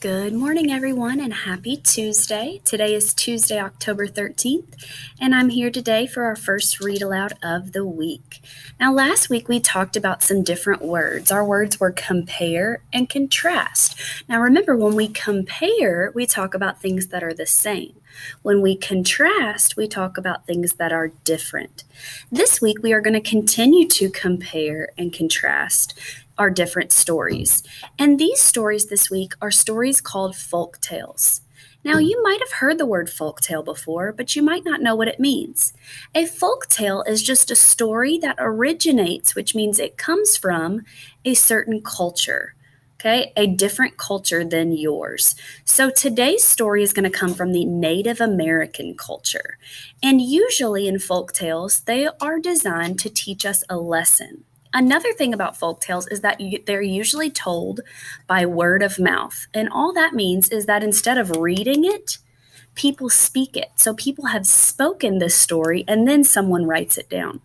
Good morning, everyone, and happy Tuesday. Today is Tuesday, October 13th, and I'm here today for our first read aloud of the week. Now, last week we talked about some different words. Our words were compare and contrast. Now, remember, when we compare, we talk about things that are the same. When we contrast, we talk about things that are different. This week, we are going to continue to compare and contrast our different stories. And these stories this week are stories called folk tales. Now, you might have heard the word folk tale before, but you might not know what it means. A folk tale is just a story that originates, which means it comes from a certain culture. Okay, a different culture than yours. So today's story is going to come from the Native American culture. And usually in folk tales, they are designed to teach us a lesson. Another thing about folk tales is that they're usually told by word of mouth. And all that means is that instead of reading it, people speak it. So people have spoken this story and then someone writes it down.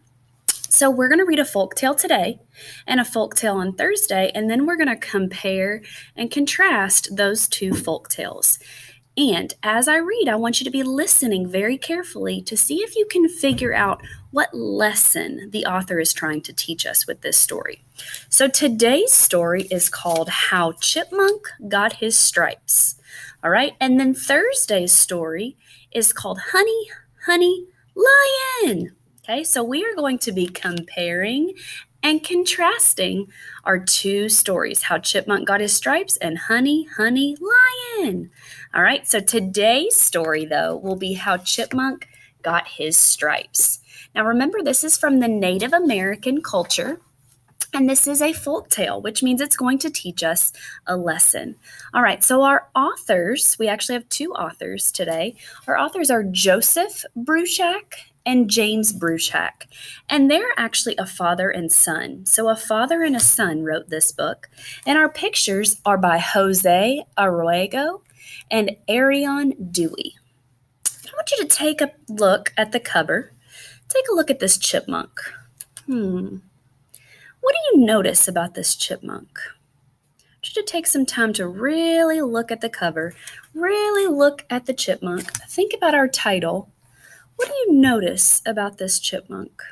So we're going to read a folk tale today and a folk tale on Thursday, and then we're going to compare and contrast those two folk tales. And as I read, I want you to be listening very carefully to see if you can figure out what lesson the author is trying to teach us with this story. So today's story is called How Chipmunk Got His Stripes. All right, and then Thursday's story is called Honey, Honey, Lion. Okay, so we are going to be comparing and contrasting our two stories, How Chipmunk Got His Stripes and Honey, Honey, Lion. All right, so today's story, though, will be How Chipmunk Got His Stripes. Now, remember, this is from the Native American culture, and this is a folk tale, which means it's going to teach us a lesson. All right, so our authors, we actually have two authors today. Our authors are Joseph Bruchac and James Bruchac, and they're actually a father and son. So a father and a son wrote this book, and our pictures are by Jose Arroyo and Arion Dewey. I want you to take a look at the cover. Take a look at this chipmunk. What do you notice about this chipmunk? I want you to take some time to really look at the cover, really look at the chipmunk. Think about our title. What do you notice about this chipmunk?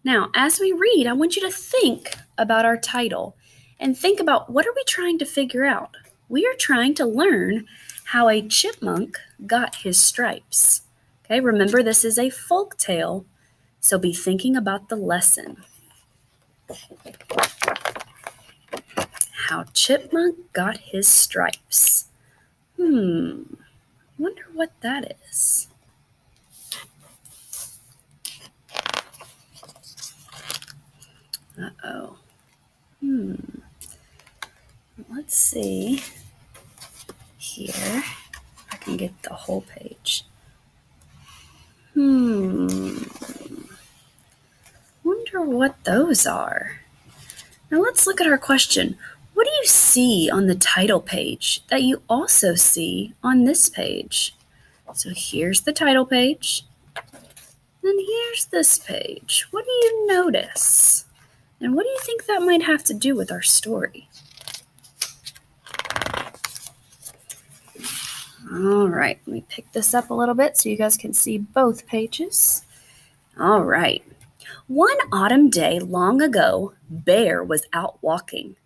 Now, as we read, I want you to think about our title and think about what are we trying to figure out? We are trying to learn how a chipmunk got his stripes. Okay, remember this is a folk tale, so be thinking about the lesson. How Chipmunk Got His Stripes. Wonder what that is. Uh-oh. Let's see here if I can get the whole page. Wonder what those are. Now let's look at our question. What do you see on the title page that you also see on this page? So here's the title page. And here's this page. What do you notice? And what do you think that might have to do with our story? All right, let me pick this up a little bit so you guys can see both pages. All right. One autumn day long ago, Bear was out walking.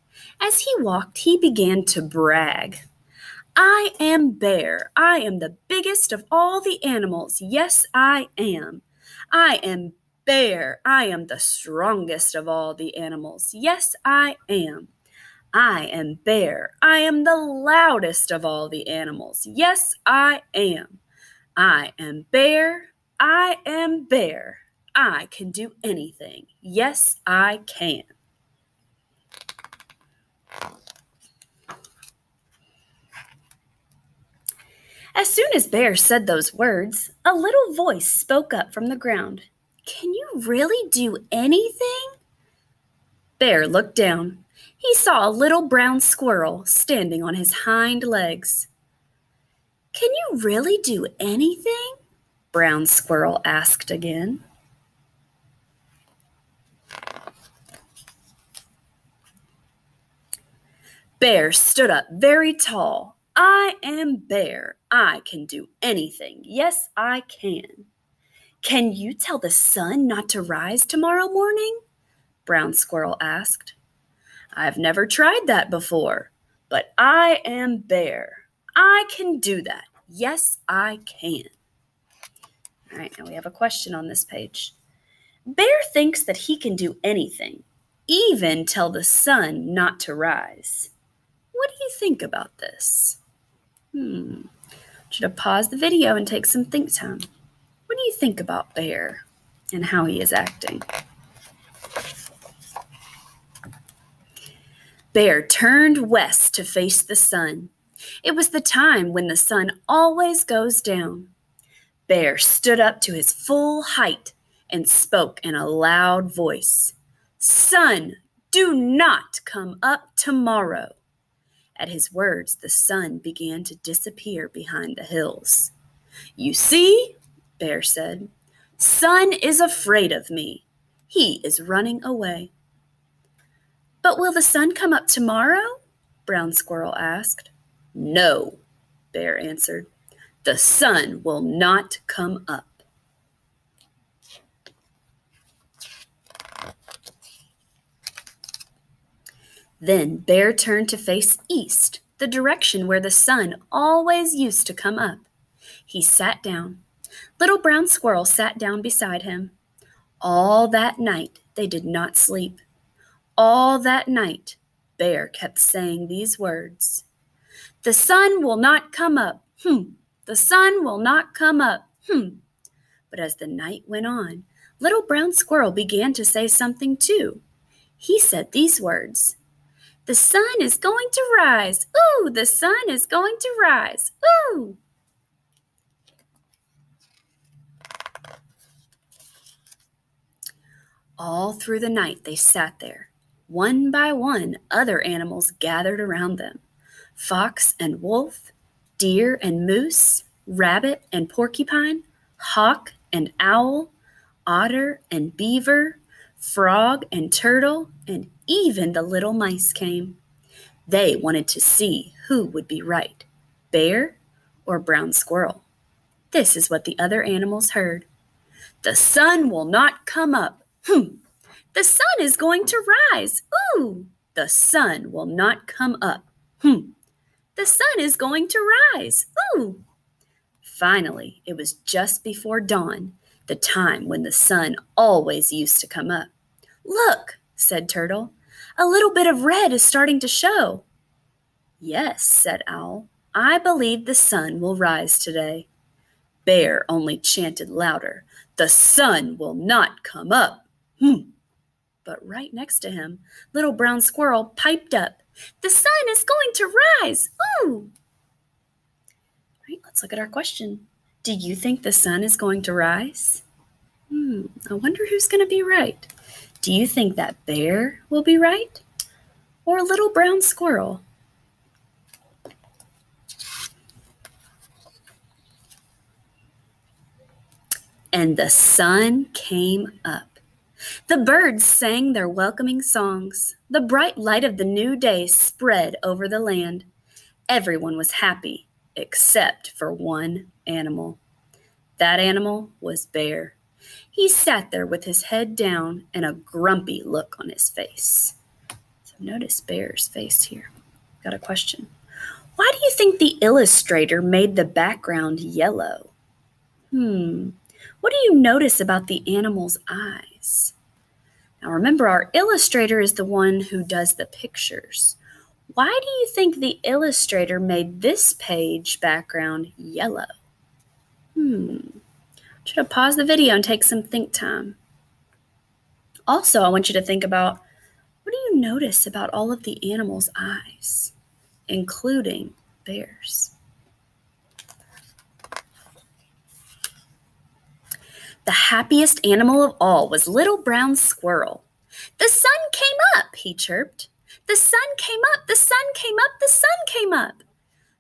As he walked, he began to brag. I am Bear. I am the biggest of all the animals. Yes, I am. I am Bear. I am the strongest of all the animals. Yes, I am. I am Bear. I am the loudest of all the animals. Yes, I am. I am Bear. I am Bear. I can do anything. Yes, I can. As soon as Bear said those words, a little voice spoke up from the ground. Can you really do anything? Bear looked down. He saw a little brown squirrel standing on his hind legs. Can you really do anything? Brown Squirrel asked again. Bear stood up very tall. I am Bear. I can do anything. Yes, I can. Can you tell the sun not to rise tomorrow morning? Brown Squirrel asked. I've never tried that before, but I am Bear. I can do that. Yes, I can. All right, now we have a question on this page. Bear thinks that he can do anything, even tell the sun not to rise. What do you think about this? Should I pause the video and take some think time? What do you think about Bear and how he is acting? Bear turned west to face the sun. It was the time when the sun always goes down. Bear stood up to his full height and spoke in a loud voice. Sun, do not come up tomorrow. At his words, the sun began to disappear behind the hills. You see, Bear said, Sun is afraid of me. He is running away. But will the sun come up tomorrow? Brown Squirrel asked. No, Bear answered. The sun will not come up. Then Bear turned to face east, the direction where the sun always used to come up. He sat down. Little Brown Squirrel sat down beside him. All that night they did not sleep. All that night Bear kept saying these words. The sun will not come up. The sun will not come up. But as the night went on, Little Brown Squirrel began to say something too. He said these words. The sun is going to rise. Ooh, the sun is going to rise. Ooh. All through the night they sat there. One by one, other animals gathered around them. Fox and wolf, deer and moose, rabbit and porcupine, hawk and owl, otter and beaver, frog and turtle, and even the little mice came. They wanted to see who would be right, Bear or Brown Squirrel. This is what the other animals heard. The sun will not come up. The sun is going to rise. Ooh, the sun will not come up. The sun is going to rise. Ooh. Finally, it was just before dawn, the time when the sun always used to come up. Look, said Turtle, a little bit of red is starting to show. Yes, said Owl, I believe the sun will rise today. Bear only chanted louder, the sun will not come up. But right next to him, Little Brown Squirrel piped up, the sun is going to rise. Ooh! All right, let's look at our question. Do you think the sun is going to rise? I wonder who's going to be right. Do you think that Bear will be right? Or Little Brown Squirrel? And the sun came up. The birds sang their welcoming songs. The bright light of the new day spread over the land. Everyone was happy, except for one animal. That animal was Bear. He sat there with his head down and a grumpy look on his face. So notice Bear's face here. Got a question. Why do you think the illustrator made the background yellow? What do you notice about the animal's eyes? Now remember, our illustrator is the one who does the pictures. Why do you think the illustrator made this page background yellow? Should I pause the video and take some think time? Also, I want you to think about, what do you notice about all of the animals' eyes, including Bear's? The happiest animal of all was Little Brown Squirrel. The sun came up, he chirped. The sun came up, the sun came up, the sun came up.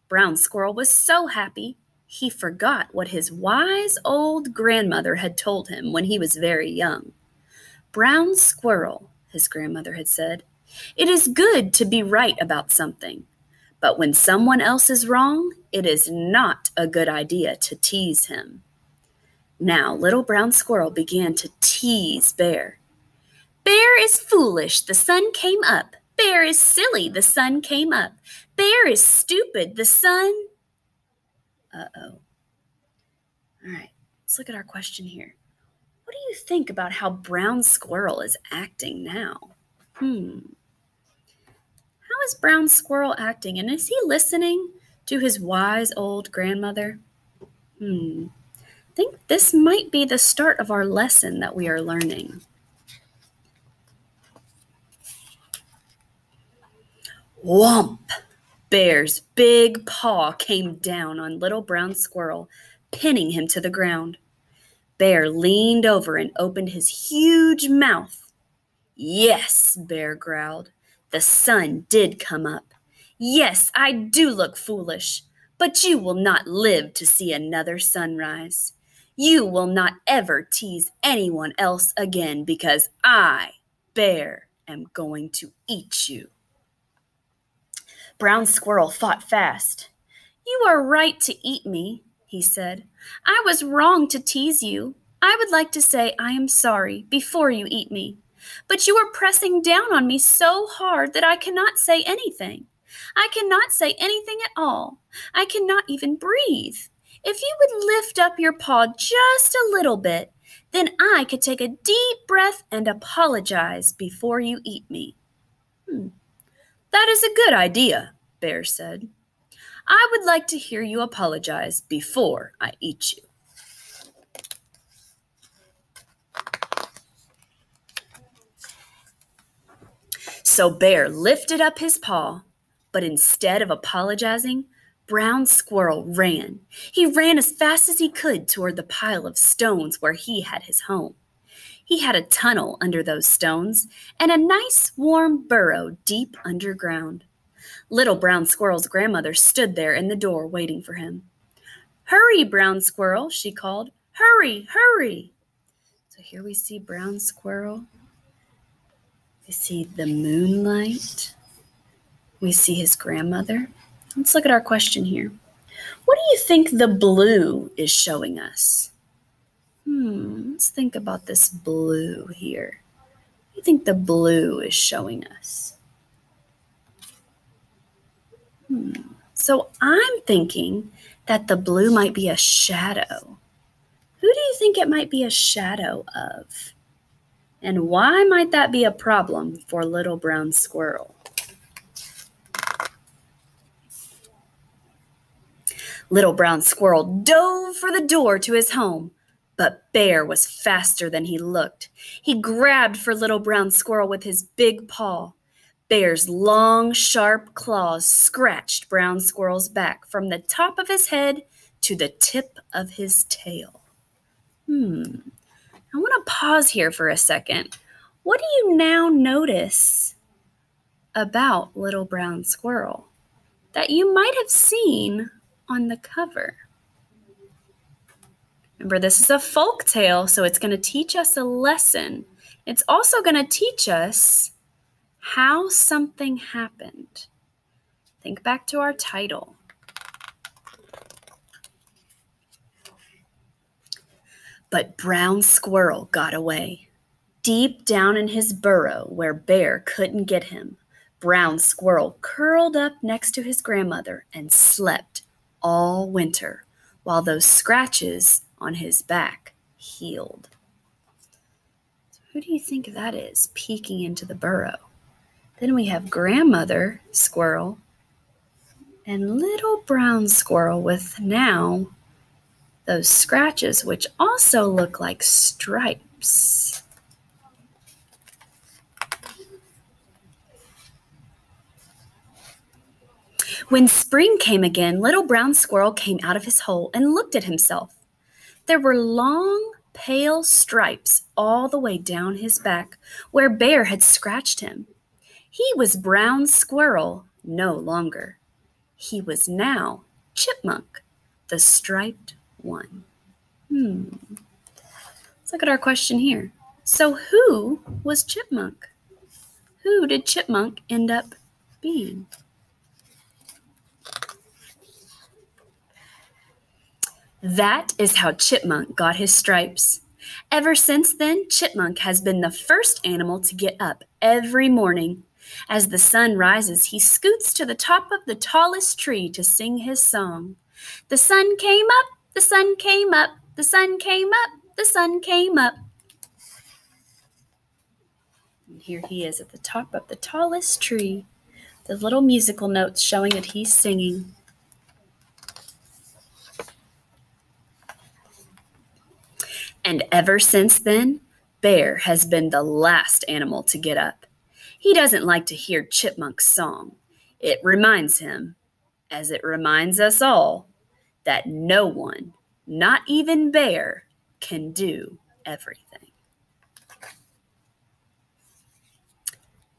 Brown Squirrel was so happy, he forgot what his wise old grandmother had told him when he was very young. Brown Squirrel, his grandmother had said, It is good to be right about something, but when someone else is wrong, it is not a good idea to tease him. Now Little Brown Squirrel began to tease Bear. Bear is foolish, the sun came up. Bear is silly, the sun came up. Bear is stupid, the sun... Uh-oh. All right, let's look at our question here. What do you think about how Brown Squirrel is acting now? How is Brown Squirrel acting? And is he listening to his wise old grandmother? I think this might be the start of our lesson that we are learning. Whomp! Bear's big paw came down on Little Brown Squirrel, pinning him to the ground. Bear leaned over and opened his huge mouth. Yes, Bear growled. The sun did come up. Yes, I do look foolish, but you will not live to see another sunrise. You will not ever tease anyone else again because I, Bear, am going to eat you. Brown Squirrel thought fast. You are right to eat me, he said. I was wrong to tease you. I would like to say I am sorry before you eat me. But you are pressing down on me so hard that I cannot say anything. I cannot say anything at all. I cannot even breathe. If you would lift up your paw just a little bit, then I could take a deep breath and apologize before you eat me. That is a good idea, Bear said. I would like to hear you apologize before I eat you. So Bear lifted up his paw, but instead of apologizing, Brown Squirrel ran. He ran as fast as he could toward the pile of stones where he had his home. He had a tunnel under those stones and a nice warm burrow deep underground. Little Brown Squirrel's grandmother stood there in the door waiting for him. Hurry, Brown Squirrel, she called. Hurry, hurry. So here we see Brown Squirrel. We see the moonlight. We see his grandmother. Let's look at our question here. What do you think the blue is showing us? Let's think about this blue here. What do you think the blue is showing us? So I'm thinking that the blue might be a shadow. Who do you think it might be a shadow of? And why might that be a problem for Little Brown Squirrel? Little Brown Squirrel dove for the door to his home, but Bear was faster than he looked. He grabbed for Little Brown Squirrel with his big paw. Bear's long, sharp claws scratched Brown Squirrel's back from the top of his head to the tip of his tail. I want to pause here for a second. What do you now notice about Little Brown Squirrel that you might have seen on the cover? Remember, this is a folk tale, so it's going to teach us a lesson. It's also going to teach us how something happened. Think back to our title. But Brown Squirrel got away. Deep down in his burrow where Bear couldn't get him, Brown Squirrel curled up next to his grandmother and slept all winter while those scratches on his back healed. So who do you think that is peeking into the burrow? Then we have Grandmother Squirrel and Little Brown Squirrel with now those scratches, which also look like stripes. When spring came again, Little Brown Squirrel came out of his hole and looked at himself. There were long, pale stripes all the way down his back where Bear had scratched him. He was Brown Squirrel no longer. He was now Chipmunk, the striped one. Let's look at our question here. So who was Chipmunk? Who did Chipmunk end up being? That is how Chipmunk got his stripes. Ever since then, Chipmunk has been the first animal to get up every morning. As the sun rises, he scoots to the top of the tallest tree to sing his song. The sun came up, the sun came up, the sun came up, the sun came up. And here he is at the top of the tallest tree, the little musical notes showing that he's singing. And ever since then, Bear has been the last animal to get up. He doesn't like to hear Chipmunk's song. It reminds him, as it reminds us all, that no one, not even Bear, can do everything.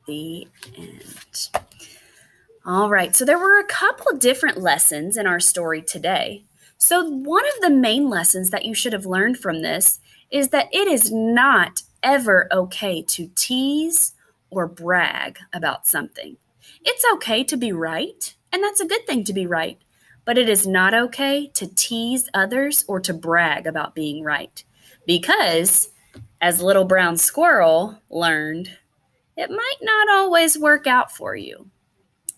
The end. All right, so there were a couple of different lessons in our story today. So one of the main lessons that you should have learned from this is that it is not ever okay to tease or brag about something. It's okay to be right, and that's a good thing to be right, but it is not okay to tease others or to brag about being right, because, as Little Brown Squirrel learned, it might not always work out for you.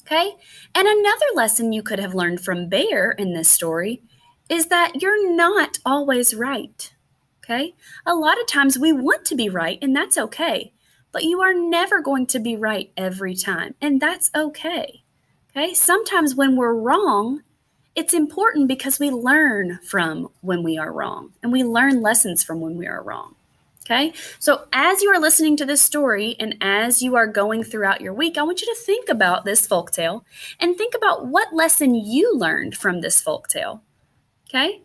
Okay? And another lesson you could have learned from Bear in this story is that you're not always right. Okay? A lot of times we want to be right, and that's okay. But you are never going to be right every time, and that's okay. Okay? Sometimes when we're wrong, it's important because we learn from when we are wrong, and we learn lessons from when we are wrong. Okay, so as you are listening to this story and as you are going throughout your week, I want you to think about this folktale and think about what lesson you learned from this folktale. Okay,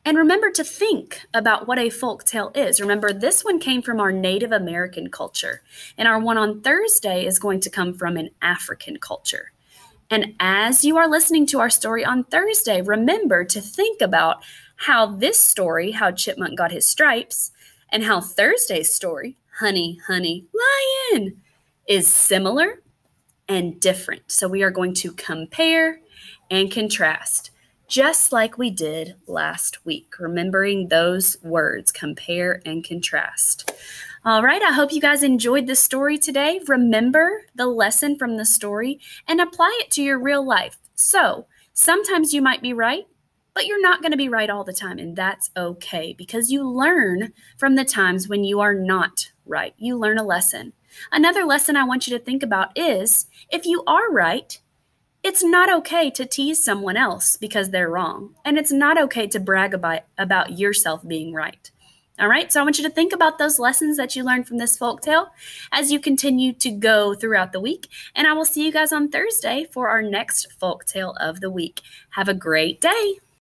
and remember to think about what a folktale is. Remember, this one came from our Native American culture, and our one on Thursday is going to come from an African culture. And as you are listening to our story on Thursday, remember to think about how this story, how Chipmunk got his stripes, and how Thursday's story, Honey, Honey, Lion, is similar and different. So we are going to compare and contrast, just like we did last week, remembering those words, compare and contrast. All right, I hope you guys enjoyed this story today. Remember the lesson from the story and apply it to your real life. So sometimes you might be right, but you're not going to be right all the time, and that's okay because you learn from the times when you are not right. You learn a lesson. Another lesson I want you to think about is if you are right, it's not okay to tease someone else because they're wrong, and it's not okay to brag about yourself being right. All right, so I want you to think about those lessons that you learned from this folktale as you continue to go throughout the week, and I will see you guys on Thursday for our next folktale of the week. Have a great day.